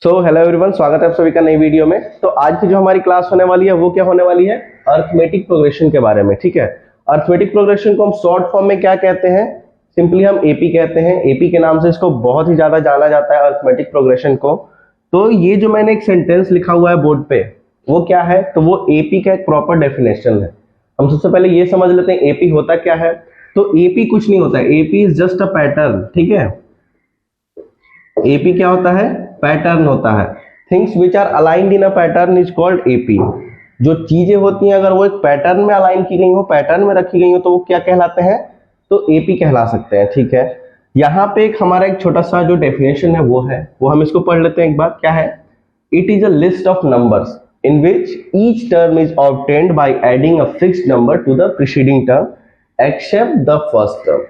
Hello everyone, स्वागत है आप सभी का नई वीडियो में। तो आज की जो हमारी क्लास होने वाली है वो क्या होने वाली है, अर्थमेटिक प्रोग्रेशन के बारे में। ठीक है, अर्थमेटिक प्रोग्रेशन को हम शॉर्ट फॉर्म में क्या कहते हैं, सिंपली हम एपी कहते हैं। एपी के नाम से इसको बहुत ही ज्यादा जाना जाता है, अर्थमेटिक प्रोग्रेशन को। तो ये जो मैंने एक सेंटेंस लिखा हुआ है बोर्ड पे, वो क्या है, तो वो एपी का एक प्रॉपर डेफिनेशन है। हम सबसे पहले ये समझ लेते हैं एपी होता क्या है। तो एपी कुछ नहीं होता है, AP is just a pattern. ठीक है, एपी क्या होता है, पैटर्न होता है। Things which are aligned in a pattern is called AP. जो चीजें होती हैं अगर वो एक पैटर्न में अलाइन की गई हो, पैटर्न में रखी गई हो, तो वो क्या कहलाते हैं, तो एपी कहला सकते हैं। ठीक है, यहाँ पे एक हमारा एक छोटा सा जो डेफिनेशन है वो हम इसको पढ़ लेते हैं एक बार। क्या है, it is a list of numbers in which each term is obtained by adding a fixed number to the preceding term except the first term।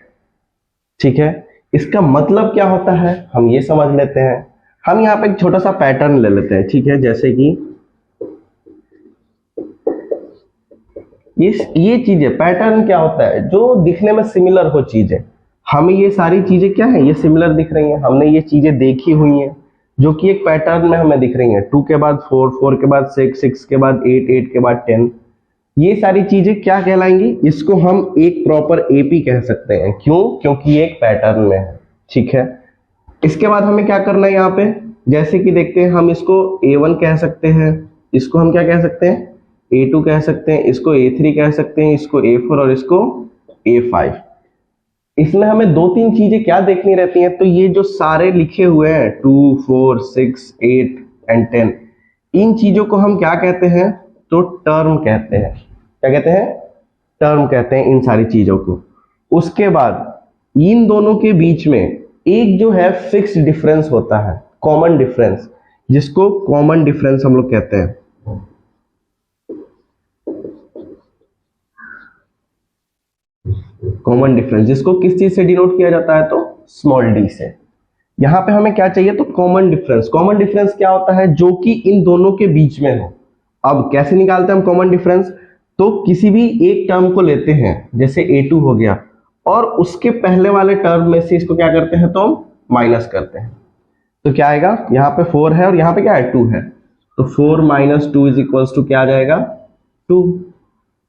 ठीक है, इसका मतलब क्या होता है हम ये समझ लेते हैं। हम यहाँ पे एक छोटा सा पैटर्न ले लेते हैं। ठीक है, जैसे कि ये चीजें, पैटर्न क्या होता है, जो दिखने में सिमिलर हो चीजें। हमें ये सारी चीजें क्या है, ये सिमिलर दिख रही हैं, हमने ये चीजें देखी हुई हैं, जो कि एक पैटर्न में हमें दिख रही हैं। 2 के बाद 4, 4 के बाद 6, 6 के बाद 8, 8 के बाद 10। ये सारी चीजें क्या कहलाएंगी, इसको हम एक प्रॉपर एपी कह सकते हैं। क्यों, क्योंकि ये एक पैटर्न में है। ठीक है, इसके बाद हमें क्या करना है यहाँ पे, जैसे कि देखते हैं, हम इसको A1 कह सकते हैं, इसको हम क्या कह सकते हैं, A2 कह सकते हैं, इसको A3 कह सकते हैं, इसको A4 और इसको A5। इसमें हमें दो तीन चीजें क्या देखनी रहती हैं, तो ये जो सारे लिखे हुए हैं 2, 4, 6, 8 एंड 10, इन चीजों को हम क्या कहते हैं, तो टर्म कहते हैं। क्या कहते हैं, टर्म कहते हैं इन सारी चीजों को। उसके बाद इन दोनों के बीच में एक जो है फिक्स्ड डिफरेंस होता है, कॉमन डिफरेंस, जिसको कॉमन डिफरेंस हम लोग कहते हैं। कॉमन डिफरेंस जिसको किस चीज से डिनोट किया जाता है, तो स्मॉल डी से। यहां पे हमें क्या चाहिए, तो कॉमन डिफरेंस। कॉमन डिफरेंस क्या होता है, जो कि इन दोनों के बीच में हो। अब कैसे निकालते हैं हम कॉमन डिफरेंस, तो किसी भी एक टर्म को लेते हैं, जैसे A2 हो गया, और उसके पहले वाले टर्म में से इसको क्या करते हैं, तो हम माइनस करते हैं। तो क्या आएगा, यहाँ पे 4 है और यहाँ पे क्या है, 2 है। तो 4 - 2 इज इक्वल्स टू क्या आ जाएगा, 2।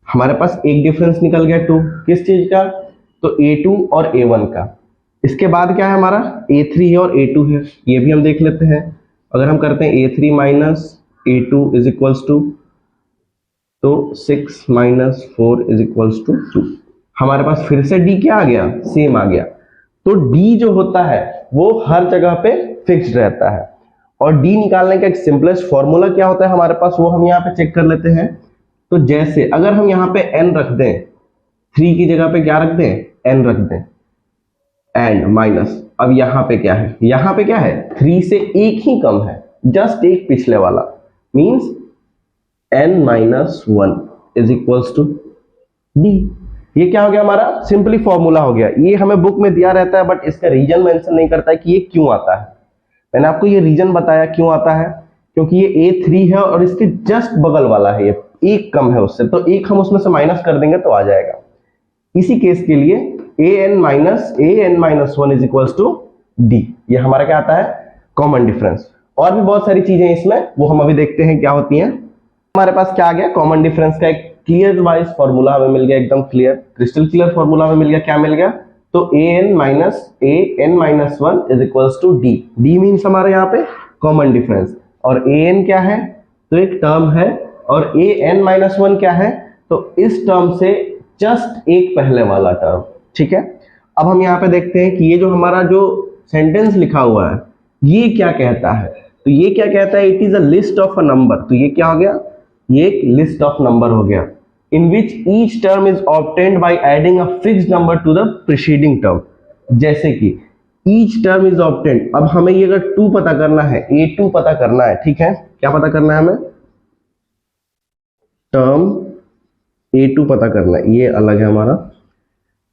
हमारे पास एक डिफरेंस निकल गया 2, किस चीज का, तो A2 और A1 का। इसके बाद क्या है हमारा, A3 है और A2 है, ये भी हम देख लेते हैं। अगर हम करते हैं A3 - A2 is equals to, तो 6 - 4 इज इक्वल्स टू 2। हमारे पास फिर से D क्या आ गया, सेम आ गया। तो D जो होता है वो हर जगह पे फिक्स्ड रहता है। और D निकालने का एक सिंपलेस्ट फॉर्मूला क्या होता है हमारे पास, वो हम यहाँ पे चेक कर लेते हैं। तो जैसे अगर हम यहाँ पे n रख दें, 3 की जगह पे क्या रख दें, n रख दें, एंड माइनस, अब यहाँ पे क्या है, यहाँ पे क्या है, 3 से एक ही कम है, जस्ट एक पिछले वाला, means n - 1 is equals to d। ये क्या हो गया, हमारा सिंपली फॉर्मूला हो गया। ये हमें बुक में दिया रहता है, बट इसका रीजन मेंशन नहीं करता है कि ये क्यों आता है। मैंने आपको ये रीजन बताया क्यों आता है, क्योंकि ये A3 है और इसके जस्ट बगल वाला है, ये एक कम है उससे, तो एक हम उसमें से माइनस कर देंगे तो आ जाएगा। इसी केस के लिए an - 1 is equals to d, ये हमारा क्या आता है, कॉमन डिफरेंस। और भी बहुत सारी चीजें इसमें, वो हम अभी देखते हैं क्या होती हैं। हमारे पास क्या आ गया, कॉमन डिफरेंस का एक क्लियर वाइज फॉर्मूला हमें मिल गया, एकदम क्लियर, क्रिस्टल क्लियर फॉर्मूला हमें मिल गया। क्या मिल गया, तो an - 1 is equals to d। d means हमारे यहाँ पे कॉमन डिफरेंस, और an क्या है, तो एक टर्म है, और an - 1 क्या है, तो इस टर्म से जस्ट एक पहले वाला टर्म। ठीक है, अब हम यहाँ पे देखते हैं कि ये जो हमारा जो सेंटेंस लिखा हुआ है ये क्या कहता है। तो ये क्या कहता है, it is a list of a number. तो ये क्या हो गया, ये एक लिस्ट ऑफ नंबर हो गया, in which each term is obtained by adding a fixed number to the preceding term. जैसे कि ईच टर्म इज ऑब्टेन्ड, अब हमें ये अगर 2 पता करना है, A2 पता करना है, ठीक है, क्या पता करना है हमें, टर्म A2 पता करना है, ये अलग है हमारा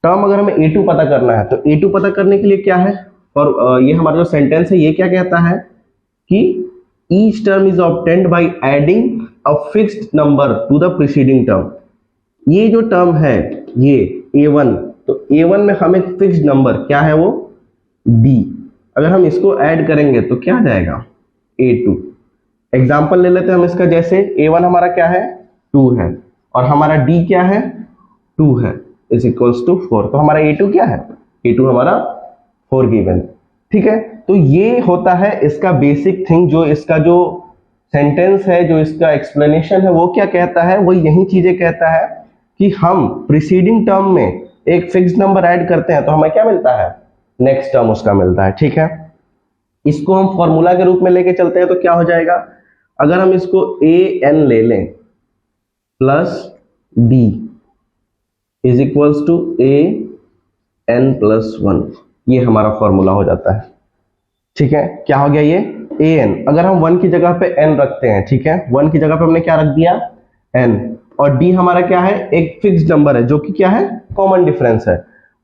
टर्म। अगर हमें A2 पता करना है, तो A2 पता करने के लिए क्या है, और ये हमारा जो सेंटेंस है ये क्या कहता है कि each term is obtained by adding a fixed number to the preceding term. ये जो टर्म है ये A1, तो A1 में हमें फिक्स्ड नंबर क्या है, वो D। अगर हम इसको ऐड करेंगे तो क्या आ जाएगा, A2। एग्जाम्पल ले लेते हैं हम इसका, जैसे A1 हमारा क्या है 2 है और हमारा D क्या है 2 है इज इक्वल्स टू 4। तो हमारा A2 क्या है, A2 हमारा 4 गिवन। ठीक है, तो ये होता है इसका बेसिक थिंग, जो इसका जो सेंटेंस है, जो इसका एक्सप्लेनेशन है, वो क्या कहता है, वो यही चीजें कहता है कि हम प्रीसीडिंग टर्म में एक फिक्स्ड नंबर ऐड करते हैं तो हमें क्या मिलता है, नेक्स्ट टर्म उसका मिलता है। ठीक है, इसको हम फॉर्मूला के रूप में लेके चलते हैं तो क्या हो जाएगा, अगर हम इसको an ले लें plus d is equals to an plus 1, ये हमारा फॉर्मूला हो जाता है। ठीक है, क्या हो गया ये an, अगर हम 1 की जगह पे n रखते हैं, ठीक है, 1 की जगह पे हमने क्या रख दिया n, और d हमारा क्या है, एक फिक्स्ड नंबर है जो कि क्या है, कॉमन डिफरेंस है।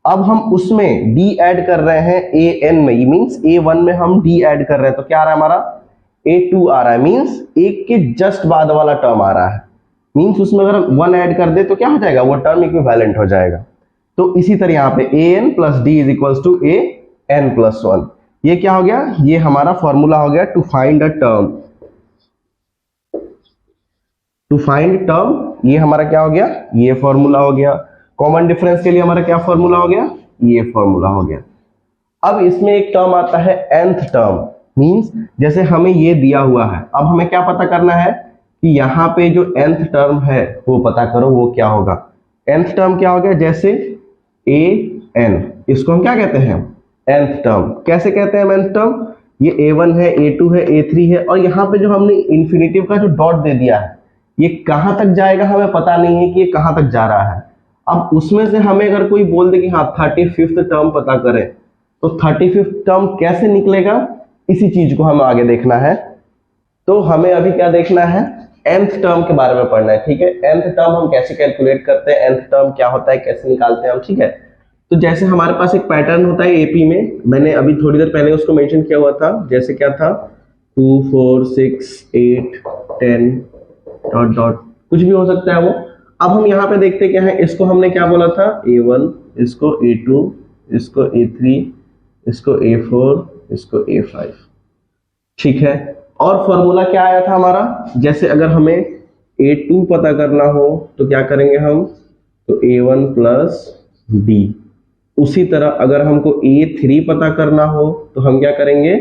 अब हम उसमें d ऐड कर रहे हैं an में, मींस a1 में हम d ऐड कर रहे हैं तो क्या आ रहा है हमारा a2 आ रहा है, मींस एक के जस्ट बाद वाला टर्म आ रहा है, मींस उसमें अगर 1 ऐड कर दे तो क्या हो जाएगा, वो टर्म इक्विवेलेंट हो जाएगा। तो इसी तरह यहाँ पे an plus D is equals to an plus 1, ये क्या हो गया, ये हमारा फॉर्मूला हो गया to find a term. To find term, ये हमारा क्या हो गया, ये फॉर्मूला हो गया। कॉमन डिफरेंस के लिए हमारा क्या फॉर्मूला हो गया, ये फॉर्मूला हो गया। अब इसमें एक टर्म आता है nth टर्म, मींस जैसे हमें ये दिया हुआ है, अब हमें क्या पता करना है कि यहाँ पे जो nth टर्म है वो पता करो वो क्या होगा। nth टर्म क्या हो गया, जैसे an, इसको हम क्या कहते हैं, nth टर्म। कैसे कहते हैं nth टर्म, ये a1 है, a2 है, a3 है, और यहाँ पे जो हमने इन्फिनेटिव का जो डॉट दे दिया है, ये कहां तक जाएगा हमें पता नहीं है कि ये कहां तक जा रहा है। अब उसमें से हमें अगर कोई बोल दे कि हाँ 35th टर्म पता करें, तो 35th टर्म कैसे निकलेगा, इसी चीज को हमें आगे देखना है। तो हमें अभी क्या देखना है, nth टर्म के बारे में पढ़ना है। ठीक है, nth टर्म हम कैसे कैलकुलेट करते हैं, nth टर्म क्या होता है, कैसे निकालते हैं हम। ठीक है, तो जैसे हमारे पास एक पैटर्न होता है एपी में, मैंने अभी थोड़ी देर पहले उसको मेंशन किया हुआ था, जैसे क्या था 2 4 6 8 10 डॉट डॉट, कुछ भी हो सकता है वो। अब हम यहाँ पे देखते क्या है, इसको हमने क्या बोला था a1, इसको a2, इसको a3, इसको a4, इसको a5। ठीक है, और फॉर्मूला क्या आया था हमारा, जैसे अगर हमें a2 पता करना हो तो क्या करेंगे हम, तो a1 प्लस d। उसी तरह अगर हमको a3 पता करना हो तो हम क्या करेंगे,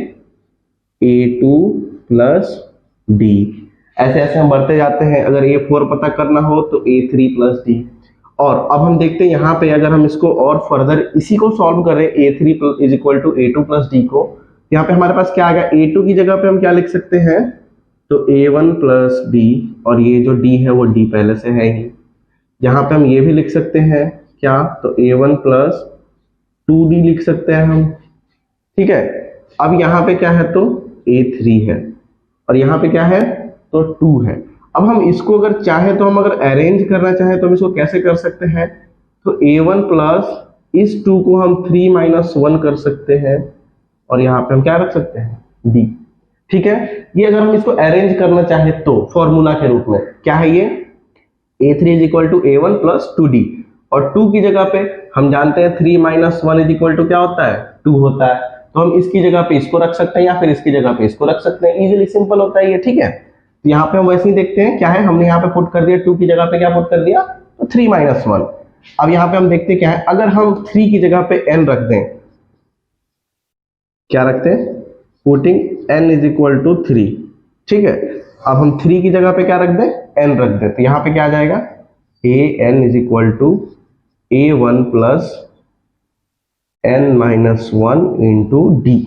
a2 प्लस d। ऐसे ऐसे हम बढ़ते जाते हैं। अगर a4 पता करना हो तो a3 प्लस d। और अब हम देखते हैं यहाँ पे, अगर हम इसको और फर्दर इसी को सॉल्व करें a3 is equal to a2 plus d को, यहाँ पे हमारे पास क्या आ गया, a2 की जगह पे हम क्या लिख सकते हैं, तो a1 प्लस d, और ये जो d है वो d पहले से है ही। यहाँ पे हम ये भी लिख सकते हैं क्या, तो a1 प्लस 2d लिख सकते हैं हम। ठीक है, अब यहाँ पे क्या है, तो a3 है, और यहाँ पे क्या है, तो 2 है। अब हम इसको अगर चाहे तो हम अगर अरेंज करना चाहे तो हम इसको कैसे कर सकते हैं, तो a1 प्लस इस 2 को हम 3 माइनस 1 कर सकते हैं, और यहाँ पे हम क्या रख सकते हैं, d। ठीक है, ये अगर हम इसको अरेंज करना चाहे तो फॉर्मूला के रूप में क्या है, ये a3 is equal to a1 plus 2d, और 2 की जगह पे हम जानते हैं 3 माइनस 1 इज इक्वल टू क्या होता है, 2 होता है। तो हम इसकी जगह पे इसको रख सकते हैं या फिर इसकी जगह पे इसको रख सकते हैं, इजीली सिंपल होता है ये। ठीक है, तो यहाँ पे हम वैसे ही देखते हैं क्या है, हमने यहाँ पे पुट कर दिया 2 की जगह पे क्या पुट कर दिया, तो 3 माइनस 1। अब यहाँ पे हम देखते हैं क्या है, अगर हम 3 की जगह पे n रख दें, क्या रखते हैं, putting n is equal to 3। ठीक है, अब हम 3 की जगह पे क्या रख दें, n रख दें, तो यहाँ पे क्या आ जाएगा, an is equal to a1 plus n minus 1 into d।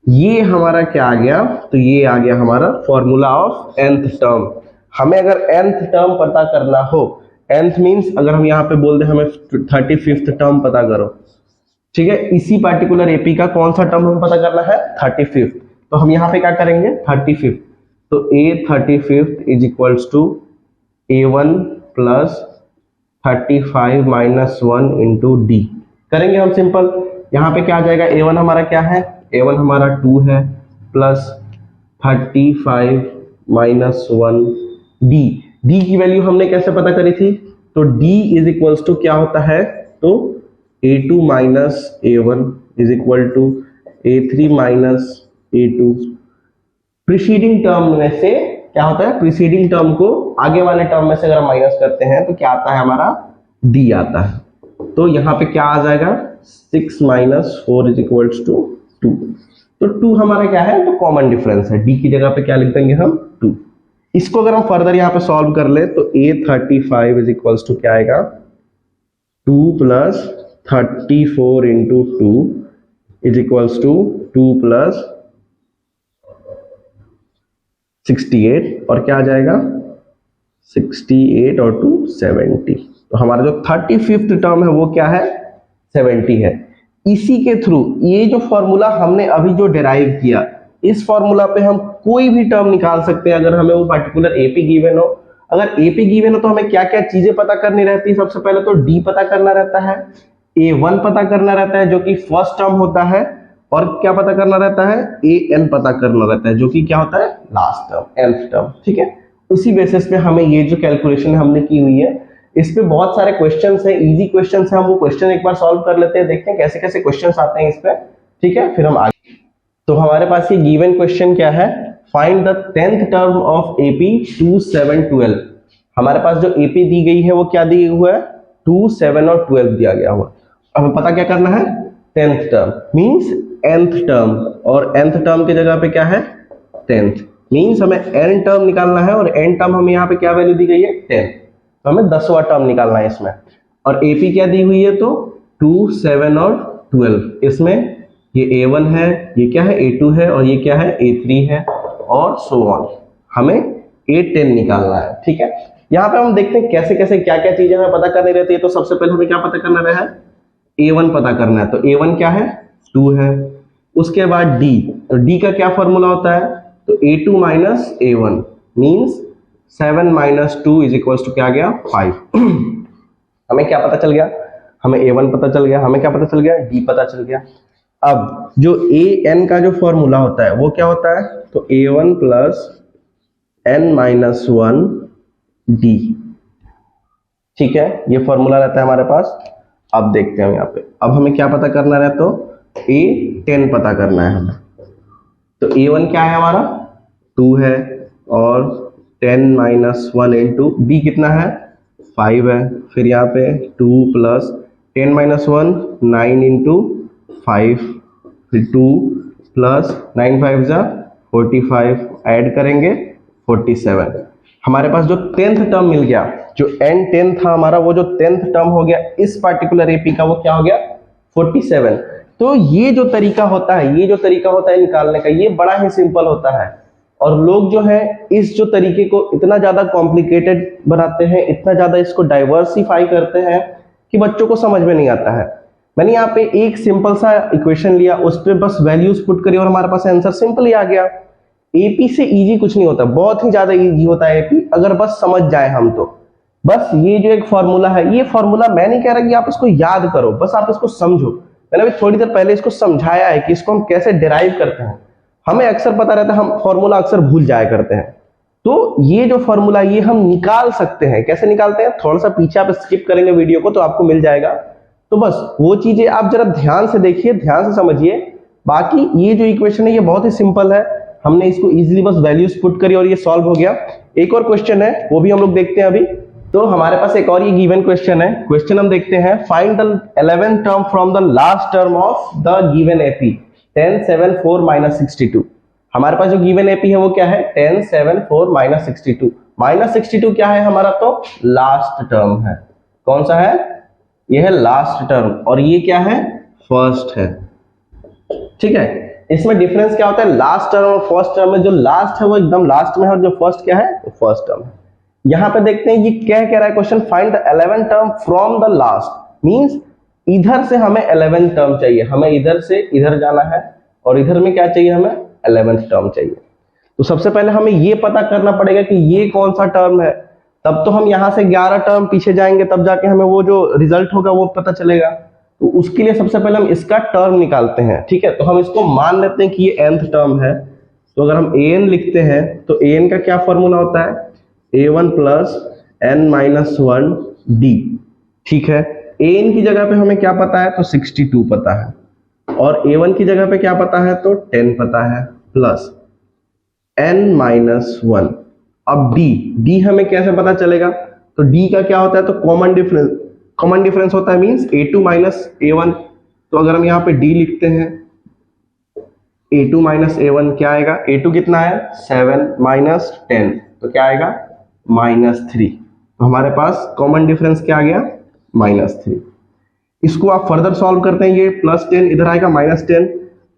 ये हमारा क्या आ गया, तो ये आ गया हमारा फॉर्मूला ऑफ nth टर्म। हमें अगर nth टर्म पता करना हो, nth मींस अगर हम यहाँ पे बोल दें हमें 35th टर्म पता करो, ठीक है, इसी पार्टिकुलर एपी का कौन सा टर्म हमें पता करना है, 35th, तो हम यहाँ पे क्या करेंगे, 35th, तो a35th is equals to a1 plus 35 minus 1 into D करेंगे हम सिंपल। यहाँ पे क्या आ जाएगा, a1 हमारा क्या है, a1 हमारा 2 है, प्लस 35 माइनस 1 डी की वैल्यू हमने कैसे पता करी थी, तो d इज इक्वल्स टू क्या होता है, तो a2 minus a1 is equal to a3 minus a2 preceding term में से क्या होता है, प्रीसीडिंग टर्म को आगे वाले टर्म में से अगर हम माइनस करते हैं तो क्या आता है हमारा, डी आता है। तो यहाँ पे क्या आ जाएगा, 6 माइनस 4 इज इक्वल्स टू 2। तो 2 हमारा क्या है, तो कॉमन डिफरेंस है, डी की जगह पे क्या लिख देंगे हम 2। इसको अगर हम फर्दर यहाँ पे सॉल्व कर ले तो a35 इज इक्वल्स टू क्या आएगा, 2 plus 34 into 2 is equals to 2 plus 68 और क्या आ जाएगा 68 और 2 70। तो हमारा जो 35th टर्म है वो क्या है, 70 है। इसी के थ्रू ये जो फॉर्मूला हमने अभी जो डिराइव किया, इस फॉर्मूला पे हम कोई भी टर्म निकाल सकते हैं अगर हमें वो पर्टिकुलर एपी गिवन हो। अगर एपी गिवन हो तो हमें क्या क्या चीजें पता करनी रहती है, सबसे पहले तो डी पता करना रहता है, a1 पता करना रहता है जो कि फर्स्ट टर्म होता है, और क्या पता करना रहता है, an पता करना रहता है जो कि क्या होता है, लास्ट टर्म, nth टर्म। ठीक है, उसी बेसिस पे हमें ये जो कैलकुलेशन हमने की हुई है, इस पे बहुत सारे क्वेश्चंस हैं, इजी क्वेश्चंस हैं, हम वो क्वेश्चन एक बार सॉल्व कर लेते हैं, देखते हैं कैसे कैसे क्वेश्चंस आते हैं इस पे। ठीक है, फिर हम आगे। तो हमारे पास ये गिवन क्वेश्चन क्या है, find the 10th term of AP 2, 7, 12। हमारे पास जो एपी दी गई है वो क्या दी हुआ है, 2, 7 और 12 दिया गया हुआ। हमें पता क्या करना है, 10th term means nth term, और nth टर्म की जगह पे क्या है 10th, मींस हमें n टर्म निकालना है, और n टर्म हमें यहाँ पे क्या वैल्यू दी गई है 10, तो हमें 10वां टर्म निकालना है इसमें। और AP क्या दी हुई है, तो 2, 7 और 12। इसमें ये A1 है, ये क्या है A2 है, और ये क्या है A3 है, और सो ऑन। हमें A10 निकालना है। ठीक है, यहाँ पे हम देखते हैं कैसे कैसे क्या क्या चीजें हमें पता करनी रहती है। तो सबसे पहले हमें क्या पता करना है, A1 पता करना है। तो A1 क्या है, 2 है। उसके बाद D, तो D का क्या फॉर्मूला होता है, तो A2 minus A1 means 7 minus 2 is equal to क्या आ गया 5। हमें क्या पता चल गया, हमें A1 पता चल गया, हमें क्या पता चल गया, D पता चल गया। अब जो AN का जो फॉर्मूला होता है वो क्या होता है, तो A1 plus N minus 1 D। ठीक है, ये फॉर्मूला रहता है हमारे पास। अब देखते हैं यहाँ पे, अब हमें क्या पता करना है, तो A10 पता करना है हमें। तो A1 क्या है हमारा 2 है, और 10 माइनस 1 इंटू B कितना है 5 है। फिर यहाँ पे 2 प्लस 10 माइनस 1 9 इंटू 5, फिर 2 प्लस 9 5 जा 45, ऐड करेंगे 47। हमारे पास जो 10th टर्म मिल गया, जो n10 था हमारा, वो जो 10th टर्म हो गया इस पार्टिकुलर एपी का, वो क्या हो गया 47। तो ये जो तरीका होता है, ये जो तरीका होता है निकालने का, ये बड़ा ही सिंपल होता है। और लोग जो है इस जो तरीके को इतना ज्यादा कॉम्प्लिकेटेड बनाते हैं, इतना ज्यादा इसको डाइवर्सिफाई करते हैं कि बच्चों को समझ में नहीं आता है। मैंने यहाँ पे एक सिंपल सा इक्वेशन लिया, उस पर बस वैल्यूज पुट करी और हमारे पास आंसर सिंपल ही आ गया। एपी से इजी कुछ नहीं होता, बहुत ही ज्यादा इजी होता है एपी, अगर बस समझ जाए हम तो। बस ये जो एक फॉर्मूला है, ये फॉर्मूला मैं नहीं कह रहा कि आप इसको याद करो, बस आप इसको समझो। मैंने अभी थोड़ी देर पहले इसको समझाया है कि इसको हम कैसे डिराइव करते हैं। हमें अक्सर पता रहता है, हम फॉर्मूला अक्सर भूल जाया करते हैं। तो ये जो फॉर्मूला ये हम निकाल सकते हैं। कैसे निकालते हैं, थोड़ा सा पीछे आप स्किप करेंगे वीडियो को तो आपको मिल जाएगा। तो बस वो चीजें आप जरा ध्यान से देखिए, ध्यान से समझिए। बाकी ये जो इक्वेशन है ये बहुत ही सिंपल है, हमने इसको इजीली बस वैल्यूज पुट करी और ये सॉल्व हो गया। एक और क्वेश्चन है, वो भी हम लोग देखते हैं अभी। तो हमारे पास एक और ये गिवन क्वेश्चन है। क्वेश्चन हम देखते हैं, find the 11th term from the last term of the given AP 10, 7, 4 minus 62। हमारे पास जो गिवन एपी है वो क्या है 10, 7, 4 माइनस 62। माइनस 62 क्या है हमारा, तो लास्ट टर्म है। कौन सा है, ये है लास्ट टर्म, और ये क्या है फर्स्ट है। ठीक है, इसमें डिफरेंस क्या होता है, लास्ट टर्म और फर्स्ट टर्म में जो लास्ट है वो एकदम लास्ट में है, और जो फर्स्ट क्या है वो फर्स्ट टर्म है। यहां पे देखते हैं ये क्या कह रहा है question, find the 11th term from the last. Means इधर से हमें 11th टर्म चाहिए, हमें इधर से इधर जाना है, और इधर में क्या चाहिए, हमें 11th टर्म चाहिए। तो सबसे पहले हमें ये पता करना पड़ेगा कि ये कौन सा टर्म है, तब तो हम यहां से 11 टर्म पीछे जाएंगे, तब जाके हमें वो जो रिजल्ट होगा वो पता चलेगा। तो उसके लिए सबसे पहले हम इसका टर्म निकालते हैं। ठीक है, तो हम इसको मान लेते हैं कि ये nth टर्म है। तो अगर हम an लिखते हैं तो an का क्या फॉर्मूला होता है, a1 plus n minus 1 d। ठीक है, an की जगह पे हमें क्या पता है, तो 62 पता है, और a1 की जगह पे क्या पता है, तो 10 पता है, प्लस n-1। अब d हमें कैसे पता चलेगा? तो d का क्या होता है? तो कॉमन डिफरेंस होता है, मींस a2 माइनस a1। तो अगर हम यहाँ पे d लिखते हैं, a2 माइनस a1 क्या आएगा? a2 कितना है? 7 माइनस 10 तो क्या आएगा? -3। तो हमारे पास कॉमन डिफरेंस क्या आ गया? -3। इसको आप फर्दर सॉल्व करते हैं, ये +10 इधर आएगा -10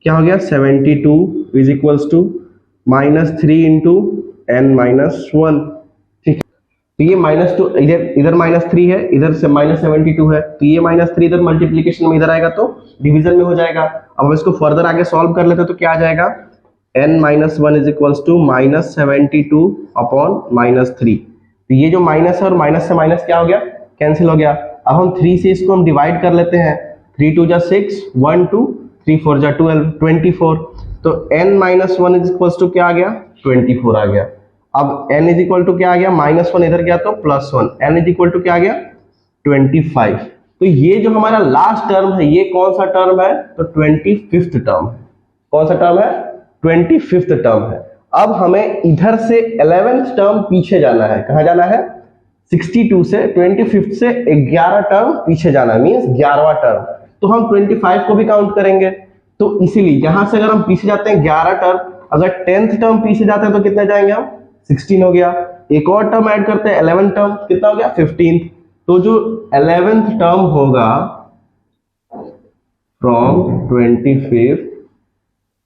क्या हो गया? 72 is equals to -3 into n-1। ठीक है, तो ये -2 इधर -3 है, इधर से -72 है, तो ये -3 इधर मल्टीप्लीकेशन में इधर आएगा तो डिवीजन में हो जाएगा। अब हम इसको फर्दर आगे सॉल्व कर लेते हैं तो क्या आ जाएगा? n-1 is equals to -72 upon -3। तो ये जो माइनस है और माइनस से माइनस क्या हो गया? कैंसिल हो गया। अब हम 3 से इसको हम डिवाइड कर लेते हैं, 3 2 जा 6, 1 2, 3 4 जा 12, 24। तो n-1 इज इक्वल्स टू क्या आ गया? 24 आ गया। अब n इज इक्वल टू क्या आ गया? -1 इधर गया तो +1, n इज इक्वल टू क्या आ गया? 25। तो ये जो हमारा लास्ट टर्म है, ये कौन सा टर्म है? तो 25th टर्म है। कौन सा टर्म है? 25th टर्म है। अब हमें इधर से 11th टर्म पीछे जाना है। कहां जाना है? 62 से 25th से 11 टर्म पीछे जाना है, मींस 11वां टर्म। तो हम 25 को भी काउंट करेंगे। तो इसीलिए यहां से अगर हम पीछे जाते हैं 11 टर्म, अगर 10th टर्म पीछे जाते हैं तो कितने जाएंगे हम? 16 हो गया। एक और टर्म ऐड करते हैं 11 टर्म, कितना हो गया? 15। तो जो 11th टर्म होगा फ्रॉम 25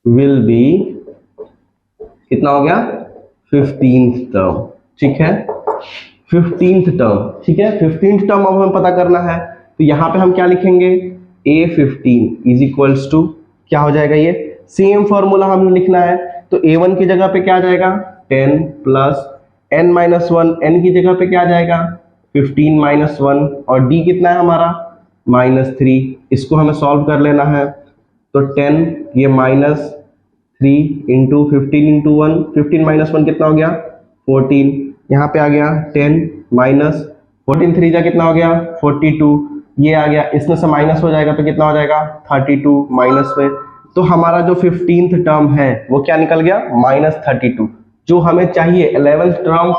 विल बी कितना हो गया? 15th term. ठीक है, 15th टर्म। ठीक है, 15th टर्म अब हमें पता करना है, तो यहां पे हम क्या लिखेंगे? a15 इज इक्वल्स टू क्या हो जाएगा? ये सेम फॉर्मूला हमें लिखना है। तो a1 की जगह पे क्या आ जाएगा? 10 प्लस n-1, n की जगह पे क्या आ जाएगा? 15 - 1, और d कितना है हमारा? -3। इसको हमें सॉल्व कर लेना है। तो 10 ये -3 इंटू 15 इंटू 1, 15 - 1 कितना हो गया? 14। यहाँ पे आ गया 10 माइनस 14 3 जा कितना हो गया? 42। ये आ गया, इसमें से माइनस हो जाएगा तो कितना हो जाएगा? 32 माइनस में। तो हमारा जो 15th टर्म है वो क्या निकल गया? -32। जो हमें चाहिए 11th term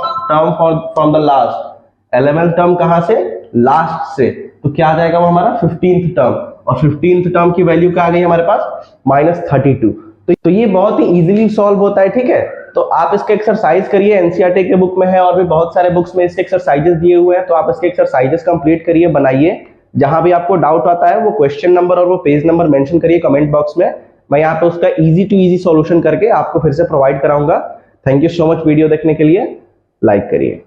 from the last. 11th term कहां से? लास्ट से। तो क्या आ जाएगा वो हमारा? 15th term. और 15th टर्म की वैल्यू क्या आ गई हमारे पास? -32। तो ये बहुत ही इजीली सॉल्व होता है। ठीक है, तो आप इसके एक्सरसाइज करिए, एनसीईआरटी के बुक में है और भी बहुत सारे बुक्स में इसके एक्सरसाइजेस दिए हुए हैं। तो आप इसके एक्सरसाइजेस कंप्लीट करिए, बनाइए। जहां भी आपको डाउट आता है वो क्वेश्चन नंबर और वो पेज नंबर मेंशन करिए कमेंट बॉक्स में। मैं यहाँ पे उसका इजी टू इजी सॉल्यूशन करके आपको फिर से प्रोवाइड कराऊंगा। Thank you so much video देखने के लिए, लाइक करिए।